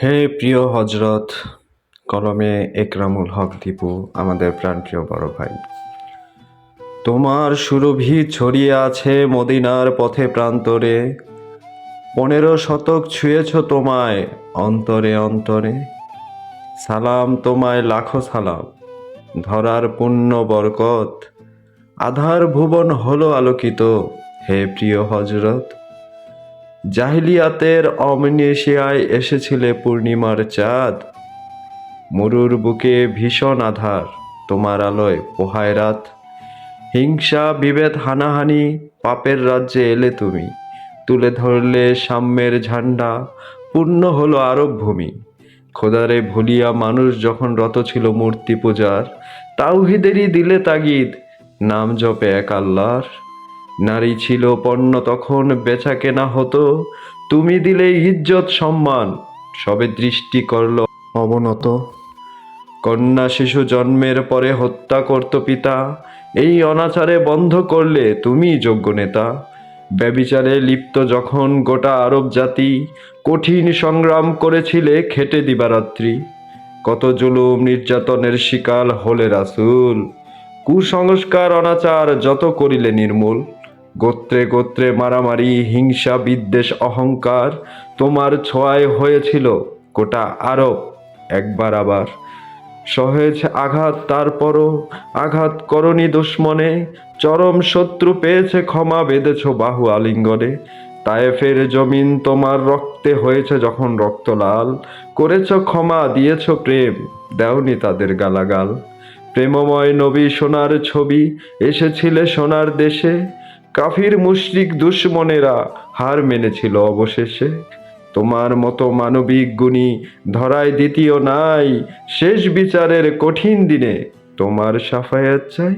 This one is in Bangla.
হে প্রিয় হজরত, কলমে একরামুল হক দীপু, আমাদের প্রাণপ্রিয় বড় ভাই, তোমার সুরভি ছড়িয়ে আছে মদিনার পথে প্রান্তরে। 15 শতক ছুঁয়েছ তোমায় অন্তরে অন্তরে। সালাম তোমায় লাখো সালাম, ধরার পুণ্য বরকত। আধার ভুবন হলো আলোকিত, হে প্রিয় হজরত। জাহিলিয়াতের অমনেশিয়ায় এসেছিলে পূর্ণিমার চাঁদ। মরুর বুকে ভীষণ আধার, তোমার আলোয় পোহায় রাত। হিংসা বিভেদ হানাহানি পাপের রাজ্যে এলে তুমি। তুলে ধরলে সাম্যের ঝান্ডা, পূর্ণ হলো আরব ভূমি। খোদারে ভুলিয়া মানুষ যখন রত ছিল মূর্তি পূজার, তাওহীদেরই দিলে তাগিদ, নাম জপে এক আল্লাহর। নারী ছিল পণ্য তখন, বেচা কেনা হতো। তুমি দিলে ইজ্জত সম্মান, সবে দৃষ্টি করল অবনত। কন্যা শিশু জন্মের পরে হত্যা করত পিতা, এই অনাচারে বন্ধ করলে তুমি যোগ্য নেতা। ব্যভিচারে লিপ্ত যখন গোটা আরব জাতি, কঠিন সংগ্রাম করেছিলে খেটে দিবারাত্রি। কত জুলুম নির্যাতনের শিকার হলে রাসূল, কুসংস্কার অনাচার যত করিলে নির্মূল। গোত্রে গোত্রে মারামারি হিংসা বিদ্বেষ অহংকার, তোমার ছোঁয়ায় হয়েছিল গোটা আরব একবার আবার। সহেজ আঘাত তারপরও আঘাত করনি দুশ্মনে, চরম শত্রু পেয়েছে ক্ষমা, বেঁধেছ বাহু আলিঙ্গনে। তায়েফের জমিন তোমার রক্তে হয়েছে যখন রক্ত লাল, করেছ ক্ষমা দিয়েছ প্রেম, দেওনি তাদের গালাগাল। প্রেমময় নবী সোনার ছবি, এসেছিলে সোনার দেশে। কাফির মুশরিক দুশ্মনেরা হার মেনেছিল অবশেষে। তোমার মতো মানবিক গুণী ধরায় দ্বিতীয় নাই, শেষ বিচারের কঠিন দিনে তোমার সাফায়াত চাই।